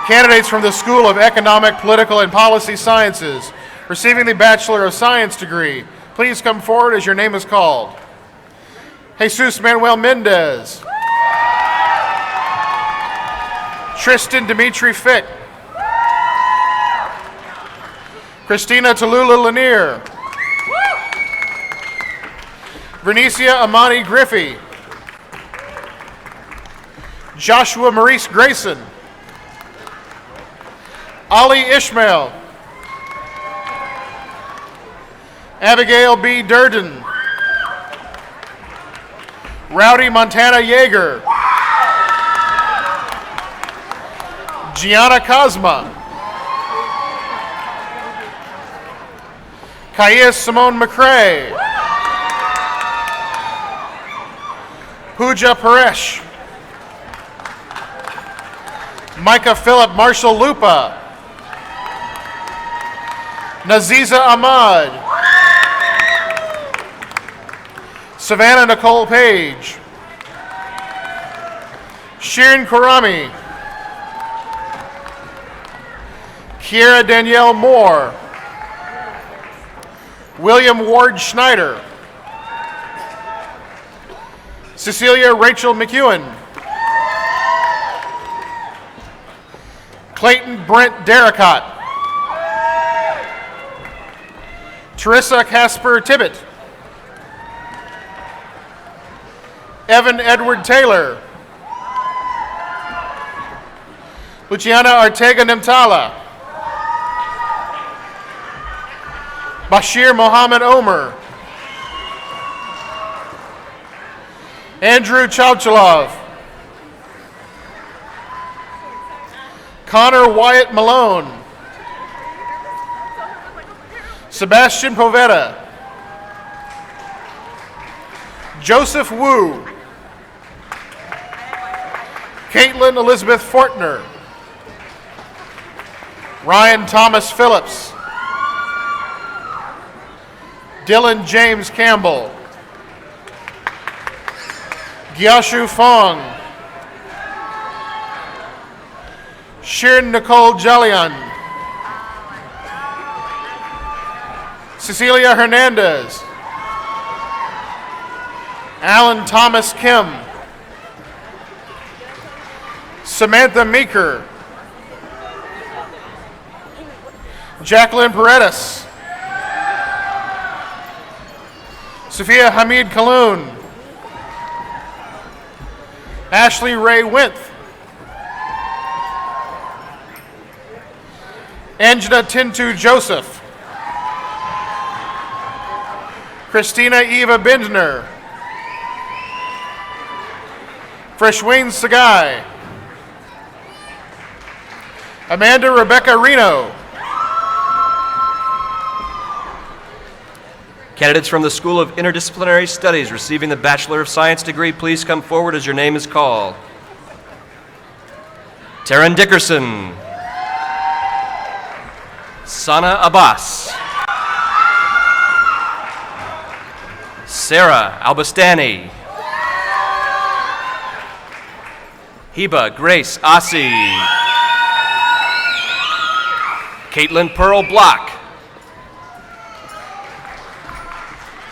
I: Candidates from the School of Economic, Political, and Policy Sciences receiving the Bachelor of Science degree, please come forward as your name is called. Jesus Manuel Mendez. Tristan Dimitri Fick. Christina Tallulah Lanier. Vernicia Amani Griffey. Joshua Maurice Grayson. Ali Ishmael. Abigail B. Durden. Rowdy Montana Yeager. Gianna Cosma. Kaya Simone McCrae. Pooja Paresh. Micah Philip Marshall Lupa. Naziza Ahmad. Savannah Nicole Page. Shirin Karami. Kiera Danielle Moore. William Ward Schneider. Cecilia Rachel McEwen. Clayton Brent Darricott. Teresa Casper Tibbett. Evan Edward Taylor. Luciana Ortega Nimtala. Bashir Mohammed Omer. Andrew Chowchalov. Connor Wyatt Malone. Sebastian Poveda. Joseph Wu. Caitlin Elizabeth Fortner. Ryan Thomas Phillips. Dylan James Campbell. Gyashu Fong. Shirin Nicole Jalian. Cecilia Hernandez. Alan Thomas Kim. Samantha Meeker. Jacqueline Paredes. Sophia Hamid Kaloun. Ashley Ray Winth. Angela Tintu Joseph. Christina Eva Bindner. Freshwayne Sagai. Amanda Rebecca Reno.
J: Candidates from the School of Interdisciplinary Studies receiving the Bachelor of Science degree, please come forward as your name is called. Taryn Dickerson. Sana Abbas. Sarah Albastani. Heba Grace Asi. Caitlin Pearl Block.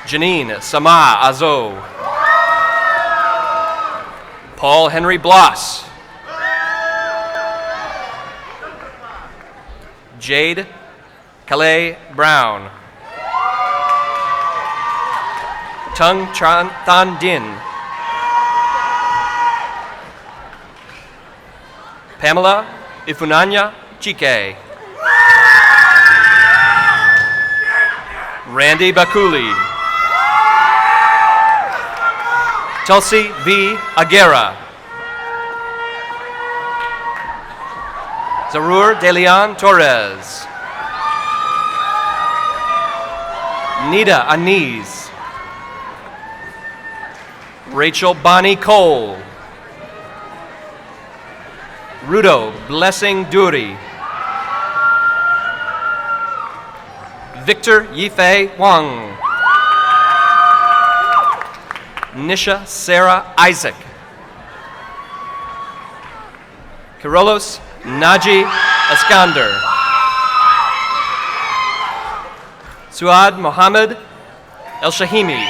J: Janine Sama Azo. Paul Henry Bloss. Jade Calais Brown. Tung Tran Than Din. Pamela Ifunanya Chike. Randy Bakuli. Tulsi V. Aguera. Zarur Delian Torres. Nida Aniz. Rachel Bonnie Cole. Rudo Blessing Duri. Victor Yifei Wang. Nisha Sarah Isaac. Kirolos Naji Eskander. Suad Mohammed El Shahimi.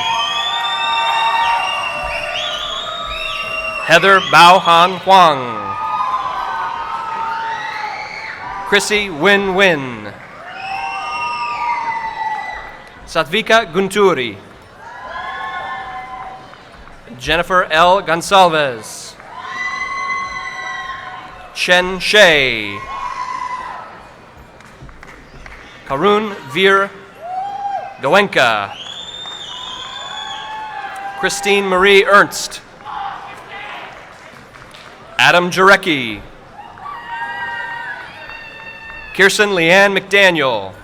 J: Heather Bao-Han Huang. Chrissy Win Win. Satvika Gunturi. Jennifer L. Gonsalves. Chen Shea. Karun Veer Goenka. Christine Marie Ernst. Adam Jarecki. Kirsten Leanne McDaniel.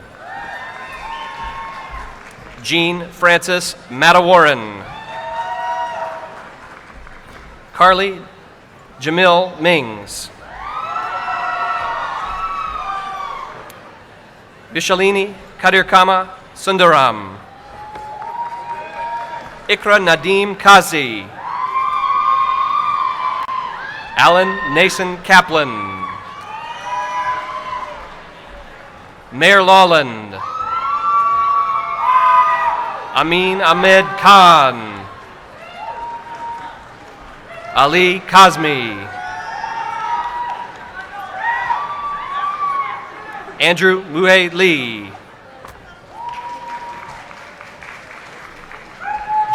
J: Jean Frances Matawarren. Carly Jamil Mings. Vishalini Kadirkama Sundaram. Ikra Nadim Kazi. Alan Nason Kaplan. Mayor Lawland. Amin Ahmed Khan. Ali Kazmi. Andrew Muhe Lee.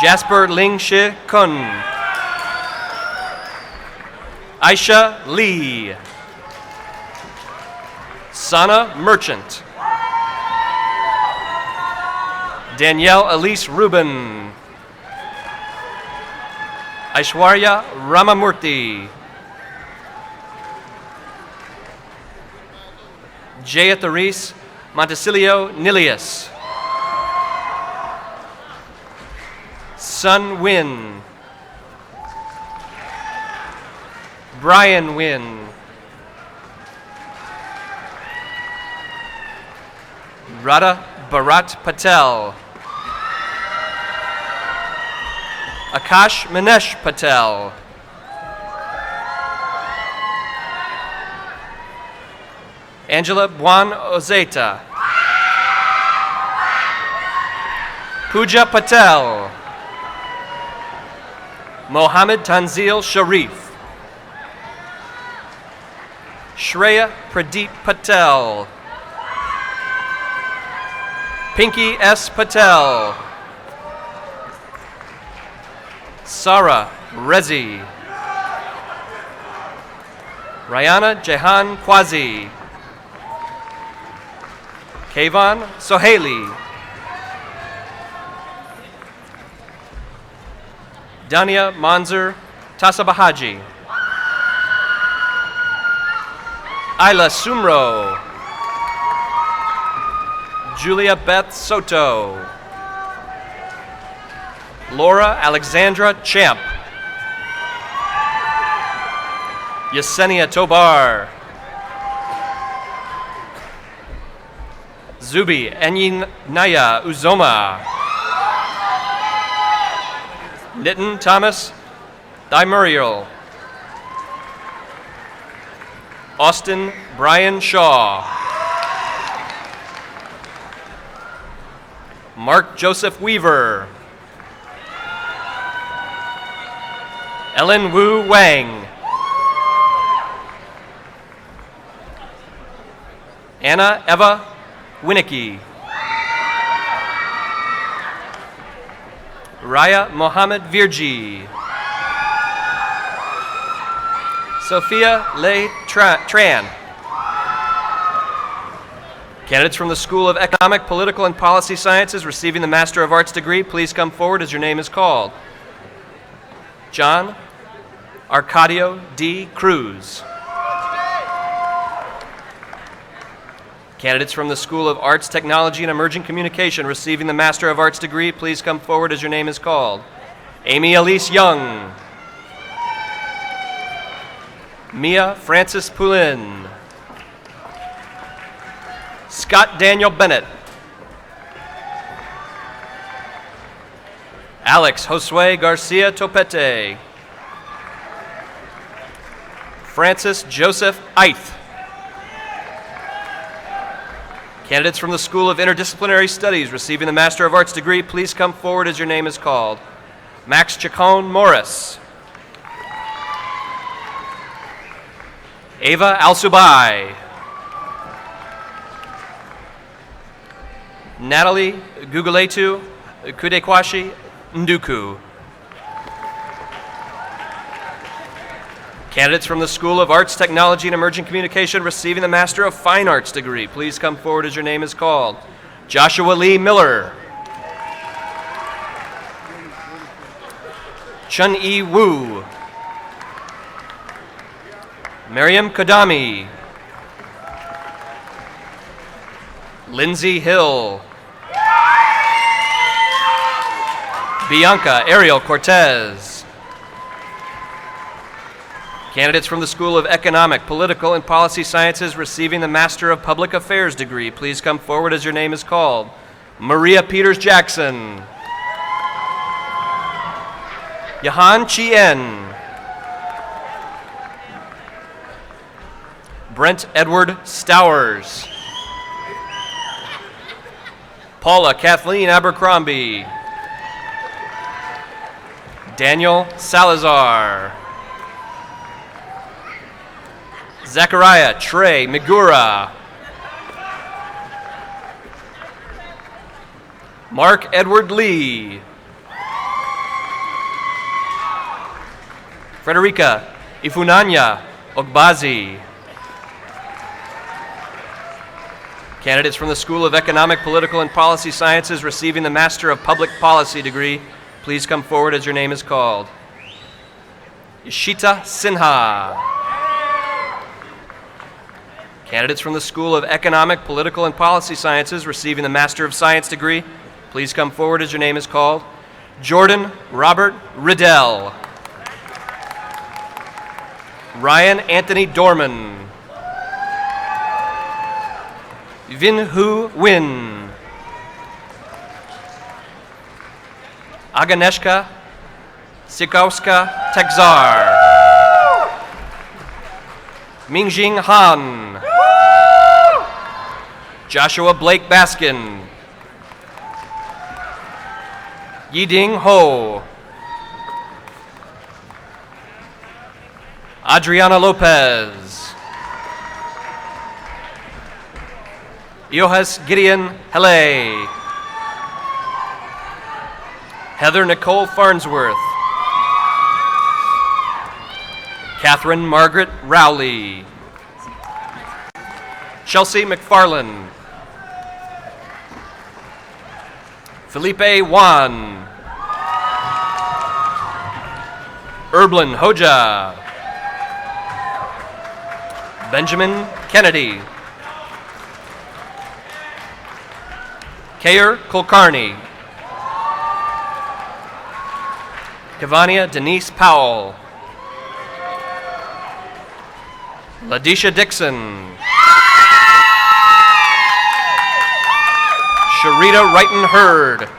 J: Jasper Ling Shi Kun. Aisha Lee. Sana Merchant. Danielle Elise Rubin. Aishwarya Ramamurthy. Jayatharis Montesilio Nilius. Sun Win. Brian Win. Radha Bharat Patel. Akash Manesh Patel. Angela Buan Ozeta. Pooja Patel. Mohammed Tanzil Sharif. Shreya Pradeep Patel. Pinky S. Patel. Sara Rezi. Rayana Jehan Kwazi. Kayvon Sohaili. Dania Manzur Tasabahaji. Isla Sumro. Julia Beth Soto. Laura Alexandra Champ. Yesenia Tobar. Zubi Enyinaya Uzoma. Nitin Thomas Dimuriel. Austin Brian Shaw. Mark Joseph Weaver. Ellen Wu Wang. Anna Eva Winnicky. Raya Mohammed Virji. Sophia Lei Tran. Candidates from the School of Economic, Political, and Policy Sciences receiving the Master of Arts degree, please come forward as your name is called. John Arcadio D. Cruz. Candidates from the School of Arts, Technology, and Emerging Communication receiving the Master of Arts degree, please come forward as your name is called. Amy Elise Young. Mia Francis Poulin. Scott Daniel Bennett. Alex Josue Garcia Topete. Francis Joseph Eith. Candidates from the School of Interdisciplinary Studies receiving the Master of Arts degree, please come forward as your name is called. Max Chacon Morris. Ava Al-Subai. Natalie Guguletu Kudekwashi Nduku. Candidates from the School of Arts, Technology, and Emerging Communication receiving the Master of Fine Arts degree, please come forward as your name is called. Joshua Lee Miller. Chun-E Wu. Mariam Kodami. Lindsay Hill. Bianca Ariel Cortez. Candidates from the School of Economic, Political, and Policy Sciences receiving the Master of Public Affairs degree, please come forward as your name is called. Maria Peters Jackson. Yahan Chien. Brent Edward Stowers. Paula Kathleen Abercrombie. Daniel Salazar. Zachariah Trey Migura. Mark Edward Lee. Frederica Ifunanya Ogbazi. Candidates from the School of Economic, Political, and Policy Sciences receiving the Master of Public Policy degree, please come forward as your name is called. Ishita Sinha. Candidates from the School of Economic, Political, and Policy Sciences receiving the Master of Science degree, please come forward as your name is called. Jordan Robert Riddell. Ryan Anthony Dorman. Vin Hu Win. Aganeshka Sikowska Texar. Mingjing Han. Joshua Blake Baskin. Yiding Ho. Adriana Lopez. Johannes Gideon Hele. Heather Nicole Farnsworth. Catherine Margaret Rowley. Chelsea McFarlane. Felipe Juan. Erblin Hoja. Benjamin Kennedy. Kayer Kulkarni. Kavania Denise Powell. Ladisha Dixon. Sharita Wrighton Hurd.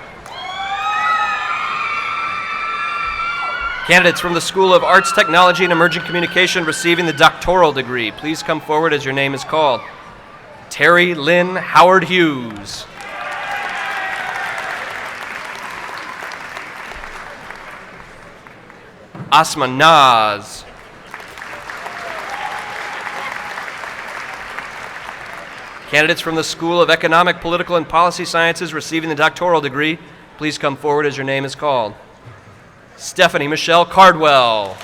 J: Candidates from the School of Arts, Technology, and Emerging Communication receiving the doctoral degree, please come forward as your name is called. Terry Lynn Howard Hughes. Asma Naz. Candidates from the School of Economic, Political, and Policy Sciences receiving the doctoral degree, please come forward as your name is called. Stephanie Michelle Cardwell.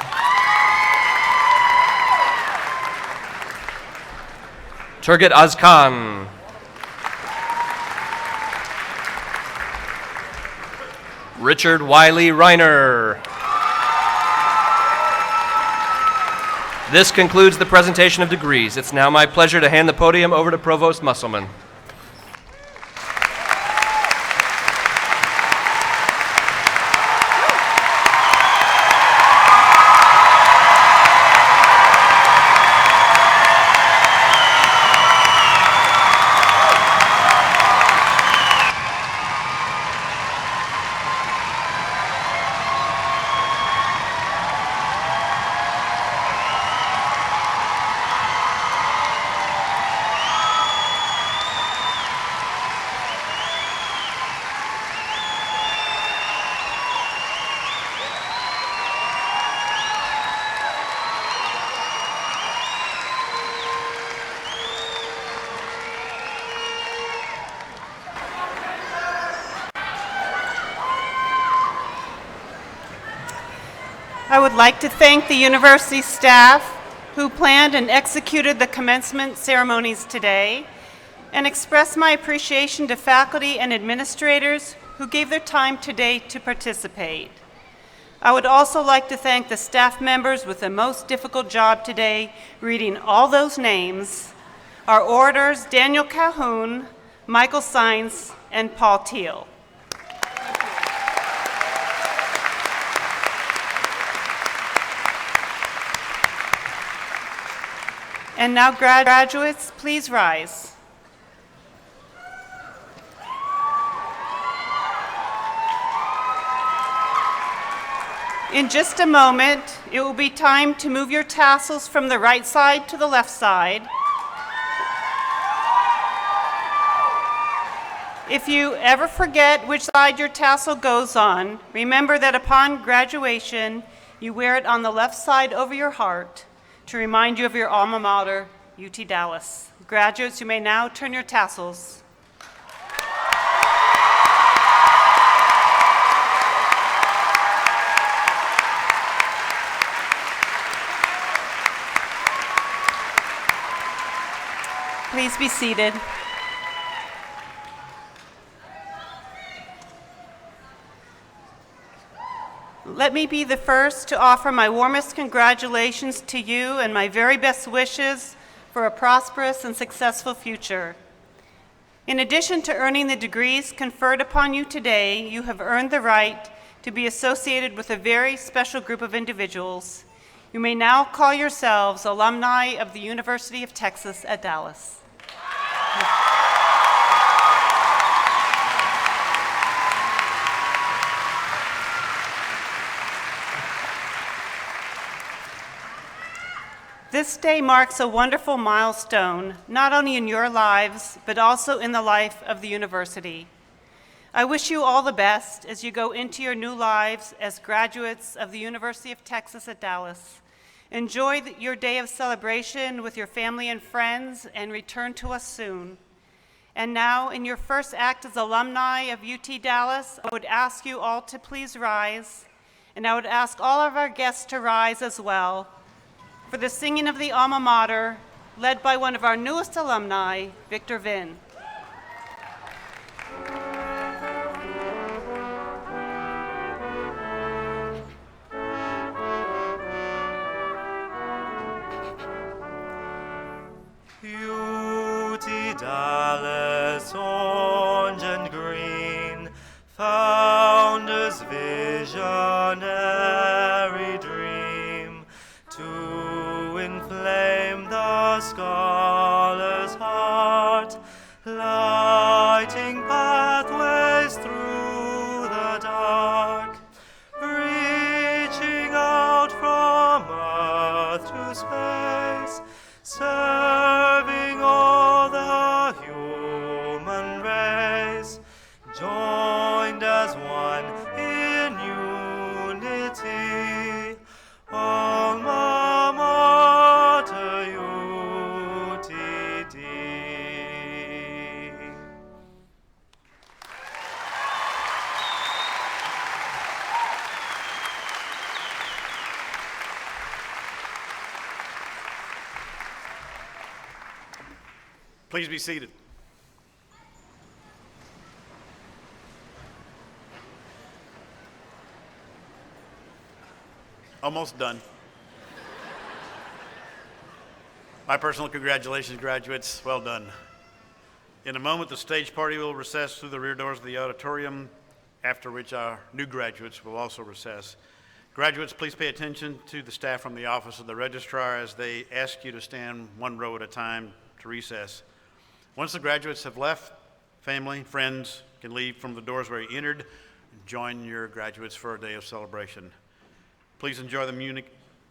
J: Turgut Azkan. Richard Wiley Reiner. This concludes the presentation of degrees. It's now my pleasure to hand the podium over to Provost Musselman.
C: I would like to thank the university staff who planned and executed the commencement ceremonies today, and express my appreciation to faculty and administrators who gave their time today to participate. I would also like to thank the staff members with the most difficult job today, reading all those names, our orators Daniel Calhoun, Michael Sainz, and Paul Teal. And now, graduates, please rise. In just a moment, it will be time to move your tassels from the right side to the left side. If you ever forget which side your tassel goes on, remember that upon graduation, you wear it on the left side over your heart to remind you of your alma mater, UT Dallas. Graduates, you may now turn your tassels. Please be seated. Let me be the first to offer my warmest congratulations to you and my very best wishes for a prosperous and successful future. In addition to earning the degrees conferred upon you today, you have earned the right to be associated with a very special group of individuals. You may now call yourselves alumni of the University of Texas at Dallas. This day marks a wonderful milestone, not only in your lives, but also in the life of the university. I wish you all the best as you go into your new lives as graduates of the University of Texas at Dallas. Enjoy your day of celebration with your family and friends, and return to us soon. And now, in your first act as alumni of UT Dallas, I would ask you all to please rise, and I would ask all of our guests to rise as well for the singing of the alma mater, led by one of our newest alumni, Victor Vinn.
K: UT Dallas, orange and green, founder's visionary dream, to inflame the scholar's heart, lighting pathways through the dark, reaching out from earth to space, serving all the human race, joined as one in unity, alma mater UTD.
B: Please be seated. Almost done. My personal congratulations, graduates. Well done. In a moment, the stage party will recess through the rear doors of the auditorium, after which our new graduates will also recess. Graduates, please pay attention to the staff from the Office of the Registrar as they ask you to stand one row at a time to recess. Once the graduates have left, family, friends can leave from the doors where you entered and join your graduates for a day of celebration. Please enjoy the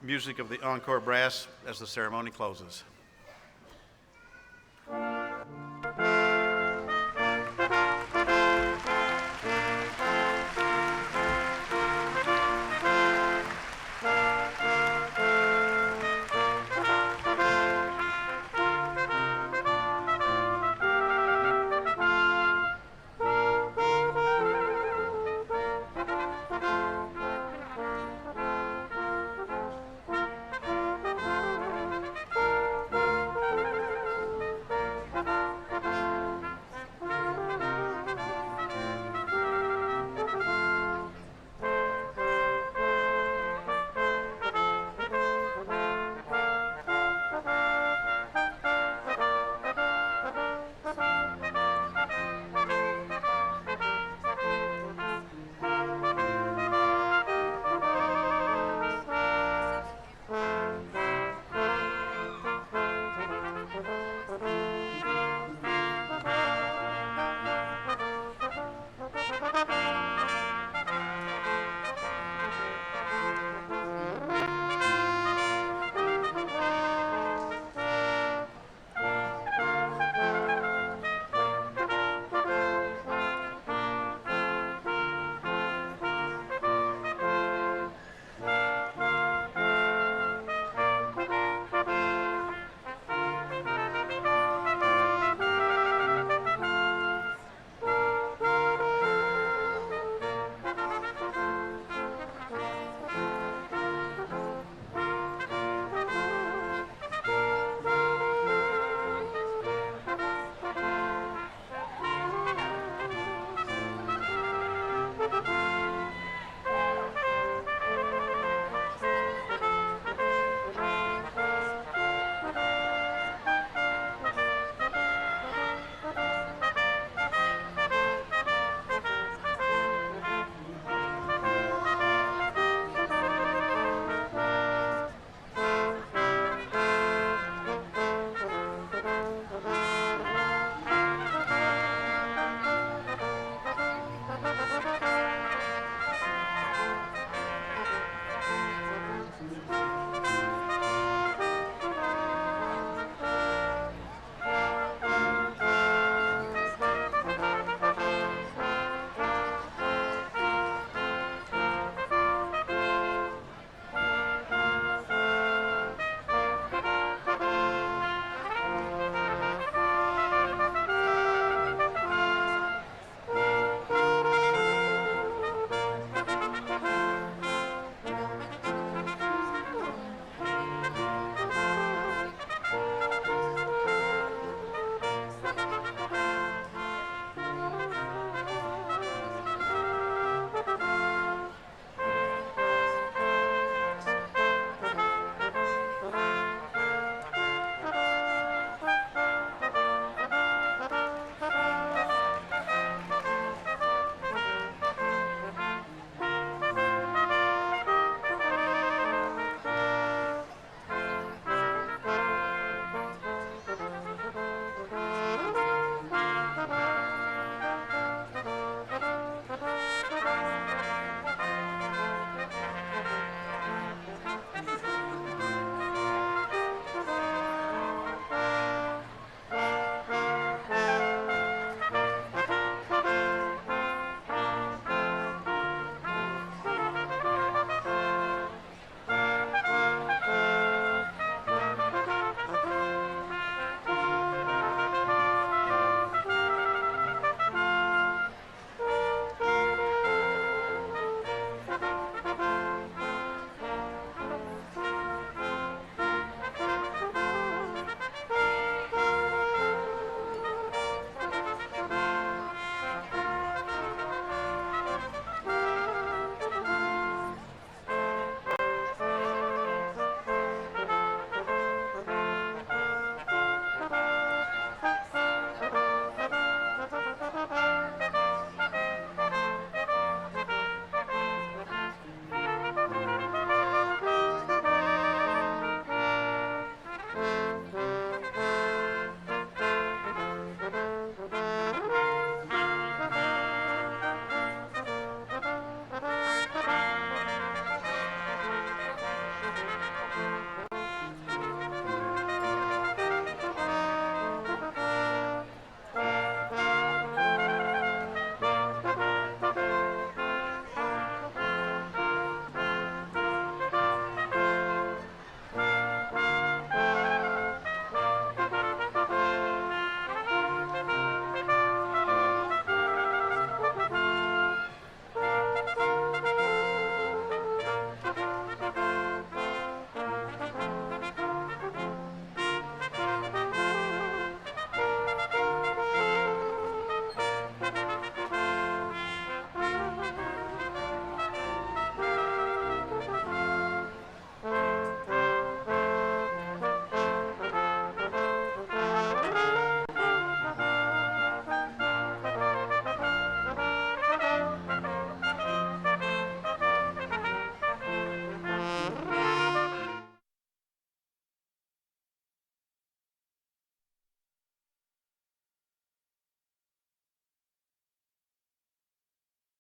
B: music of the Encore Brass as the ceremony closes.